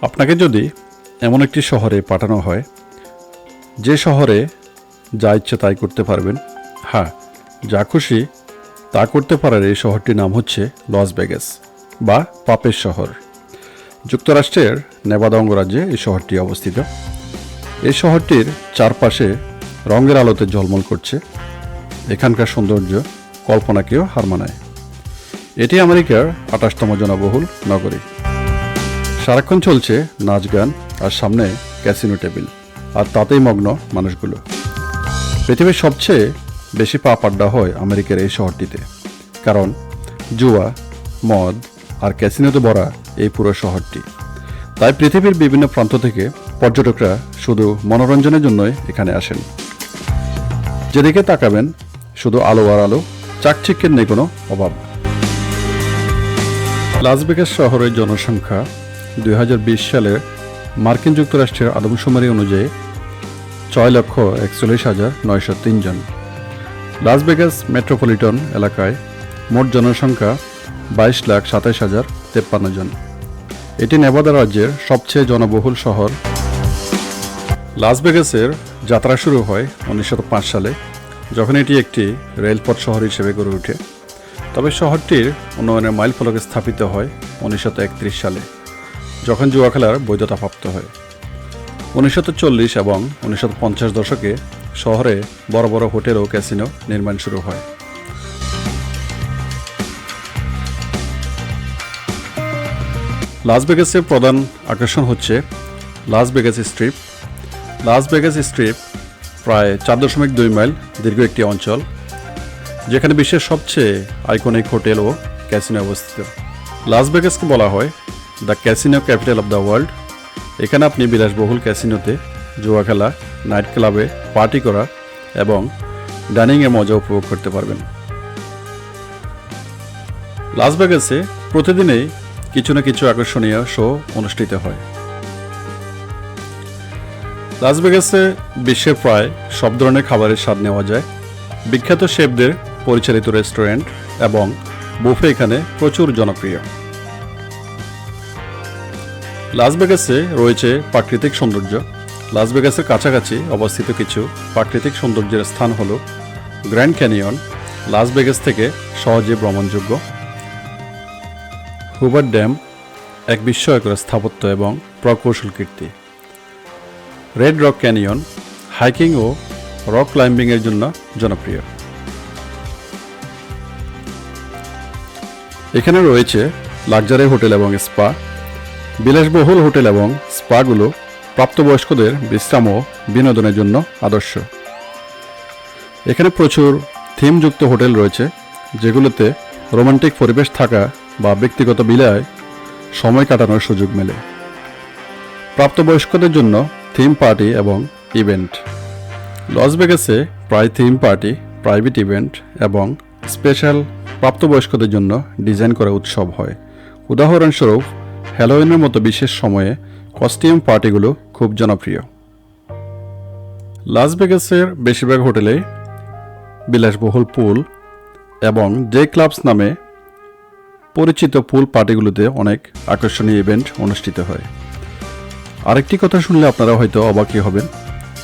আপনাকে যদি এমন একটি শহরে পাঠানো হয় যে শহরে যা ইচ্ছে তাই করতে পারবেন, হ্যাঁ, যা খুশি তা করতে পারার এই শহরটির নাম হচ্ছে লস ভেগাস বা পাপের শহর। যুক্তরাষ্ট্রের নেভাদা অঙ্গরাজ্যে এই শহরটি অবস্থিত। এই শহরটির চারপাশে রঙের আলোতে ঝলমল করছে। এখানকার সৌন্দর্য কল্পনাকেও হার মানায়। এটি আমেরিকার 28তম জনবহুল নগরী। সারাক্ষণ চলছে নাচ গান আর সামনে ক্যাসিনো টেবিল, আর তাতেই মগ্ন মানুষগুলো। পৃথিবীর সবচেয়ে বেশি পাপ আড্ডা হয় আমেরিকার এই শহরটিতে, কারণ জুয়া, মদ আর ক্যাসিনোতে ভরা এই পুরো শহরটি। তাই পৃথিবীর বিভিন্ন প্রান্ত থেকে পর্যটকরা শুধু মনোরঞ্জনের জন্যই এখানে আসেন। যেদিকে তাকাবেন শুধু আলো আর আলো, চাকচিক্যের নেই কোনো অভাব। লাস ভেগাস শহরের জনসংখ্যা 2020 সালের মার্কিন যুক্তরাষ্ট্রের আদমশুমারি অনুযায়ী 6,41,903 জন। লাস ভেগাস মেট্রোপলিটন এলাকায় মোট জনসংখ্যা 22,27,053 জন। এটি নেভাদা রাজ্যের সবচেয়ে জনবহুল শহর। লাস ভেগাসের যাত্রা শুরু হয় 1905 সালে, যখন এটি একটি রেলপথ শহর হিসেবে গড়ে ওঠে। তবে শহরটির উন্নয়নের মাইলফলক স্থাপিত হয় 1931 সালে, যখন জুয়া খেলার বৈধতা প্রাপ্ত হয়। 1940 এবং 1950 দশকে শহরে বড় বড় হোটেল ও ক্যাসিনো নির্মাণ শুরু হয়। লাস ভেগাসের প্রধান আকর্ষণ হচ্ছে Las Vegas strip. Las Vegas strip প্রায় 4.2 মাইল দীর্ঘ একটি অঞ্চল, যেখানে বিশ্বের সবচেয়ে আইকনিক হোটেল ও ক্যাসিনো অবস্থিত। লাস ভেগাসকে বলা হয় the casino capital of the world. এখানে আপনি বিলাসবহুল ক্যাসিনোতে জুয়া খেলা, নাইট ক্লাবে পার্টি করা এবং ডাইনিংয়ের মজা উপভোগ করতে পারবেন। লাস ভেগাসে প্রতিদিনই কিছু না কিছু আকর্ষণীয় শো অনুষ্ঠিত হয়। লাস ভেগাসে বিশ্বের প্রায় সব ধরনের খাবারের স্বাদ নেওয়া যায়। বিখ্যাত শেফদের পরিচালিত রেস্টুরেন্ট এবং বুফে এখানে প্রচুর জনপ্রিয়। লাস ভেগাসে রয়েছে প্রাকৃতিক সৌন্দর্য। লাস ভেগাসের কাছাকাছি অবস্থিত কিছু প্রাকৃতিক সৌন্দর্যের স্থান হল গ্র্যান্ড ক্যানিয়ন, লাস ভেগাস থেকে সহজে ভ্রমণযোগ্য; হুভার ড্যাম, এক বিস্ময়কর স্থাপত্য এবং প্রকৌশল কীর্তি; রেড রক ক্যানিয়ন, হাইকিং ও রক ক্লাইম্বিংয়ের জন্য জনপ্রিয়। এখানে রয়েছে লাক্সারি হোটেল এবং স্পা। বিলাসবহুল হোটেল এবং স্পাগুলো প্রাপ্তবয়স্কদের বিশ্রাম ও বিনোদনের জন্য আদর্শ। এখানে প্রচুর থিমযুক্ত হোটেল রয়েছে, যেগুলোতে রোমান্টিক পরিবেশ থাকা বা ব্যক্তিগত বিলায় সময় কাটানোর সুযোগ মেলে। প্রাপ্তবয়স্কদের জন্য থিম পার্টি এবং ইভেন্ট। লস ভেগাসে প্রায় থিম পার্টি, প্রাইভেট ইভেন্ট এবং স্পেশাল প্রাপ্তবয়স্কদের জন্য ডিজাইন করা উৎসব হয়। উদাহরণস্বরূপ হ্যালোউইনের মতো বিশেষ সময়ে কস্টিউম পার্টিগুলো খুব জনপ্রিয়। লাস ভেগাসের বেশিরভাগ হোটেলে বিলাসবহুল পুল এবং ডে ক্লাবস নামে পরিচিত পুল পার্টিগুলোতে অনেক আকর্ষণীয় ইভেন্ট অনুষ্ঠিত হয়। আরেকটি কথা শুনলে আপনারা হয়তো অবাকই হবেন।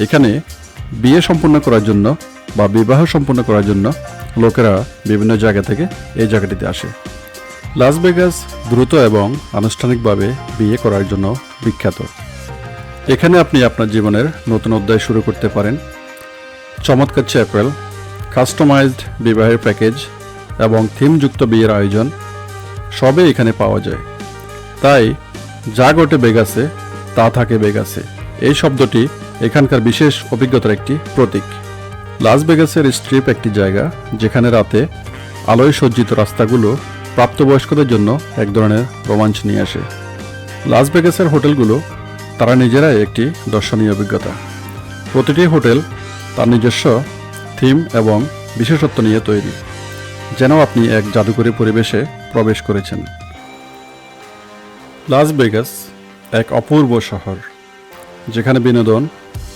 এখানে বিয়ে সম্পন্ন করার জন্য বা বিবাহ সম্পন্ন করার জন্য লোকেরা বিভিন্ন জায়গা থেকে এই জায়গাটিতে আসে। লাস ভেগাস দ্রুত এবং আনুষ্ঠানিকভাবে বিয়ে করার জন্য বিখ্যাত। এখানে আপনি আপনার জীবনের নতুন অধ্যায় শুরু করতে পারেন। চমৎকার চ্যাপেল, কাস্টমাইজড বিবাহের প্যাকেজ এবং থিমযুক্ত বিয়ের আয়োজন সবই এখানে পাওয়া যায়। তাই যা ঘটে ভেগাসে তা থাকে ভেগাসে, এই শব্দটি এখানকার বিশেষ অভিজ্ঞতার একটি প্রতীক। লাস ভেগাসের স্ট্রিপ একটি জায়গা যেখানে রাতে আলোয় সজ্জিত রাস্তাগুলো প্রাপ্তবয়স্কদের জন্য এক ধরনের রোমাঞ্চ নিয়ে আসে। লাস ভেগাসের হোটেলগুলো তারা নিজেরাই একটি দর্শনীয় অভিজ্ঞতা। প্রতিটি হোটেল তার নিজস্ব থিম এবং বিশেষত্ব নিয়ে তৈরি, যেন আপনি এক জাদুকরী পরিবেশে প্রবেশ করেছেন। লাস ভেগাস এক অপূর্ব শহর, যেখানে বিনোদন,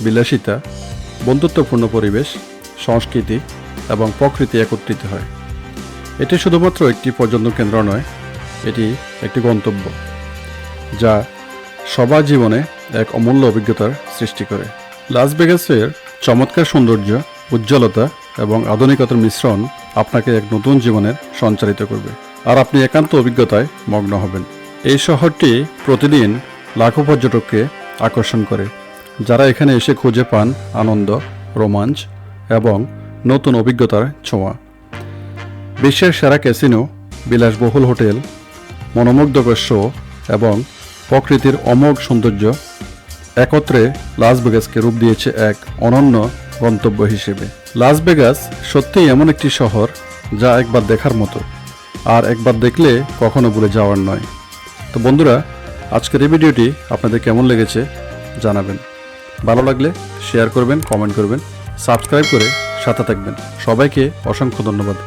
বিলাসিতা, বন্ধুত্বপূর্ণ পরিবেশ, সংস্কৃতি এবং প্রকৃতি একত্রিত হয়। এটি শুধুমাত্র একটি পর্যটন কেন্দ্র নয়, এটি একটি গন্তব্য যা সবার জীবনে এক অমূল্য অভিজ্ঞতার সৃষ্টি করে। লাস ভেগাসের চমৎকার সৌন্দর্য, উজ্জ্বলতা এবং আধুনিকতার মিশ্রণ আপনাকে এক নতুন জীবনের সঞ্চারিত করবে, আর আপনি একান্ত অভিজ্ঞতায় মগ্ন হবেন। এই শহরটি প্রতিদিন লাখো পর্যটককে আকর্ষণ করে, যারা এখানে এসে খুঁজে পান আনন্দ, রোমাঞ্চ এবং নতুন অভিজ্ঞতার ছোঁয়া। বিশ্বের সেরা ক্যাসিনো, বিলাসবহুল হোটেল, মনোমুগ্ধকর শো এবং প্রকৃতির অমোঘ সৌন্দর্য একত্রে লাস ভেগাসকে রূপ দিয়েছে এক অনন্য গন্তব্য হিসেবে। লাস ভেগাস সত্যিই এমন একটি শহর যা একবার দেখার মতো, আর একবার দেখলে কখনো ভুলে যাওয়ার নয়। তো বন্ধুরা, আজকের এই ভিডিওটি আপনাদের কেমন লেগেছে জানাবেন। ভালো লাগলে শেয়ার করবেন, কমেন্ট করবেন, সাবস্ক্রাইব করে সাথে থাকবেন। সবাইকে অসংখ্য ধন্যবাদ।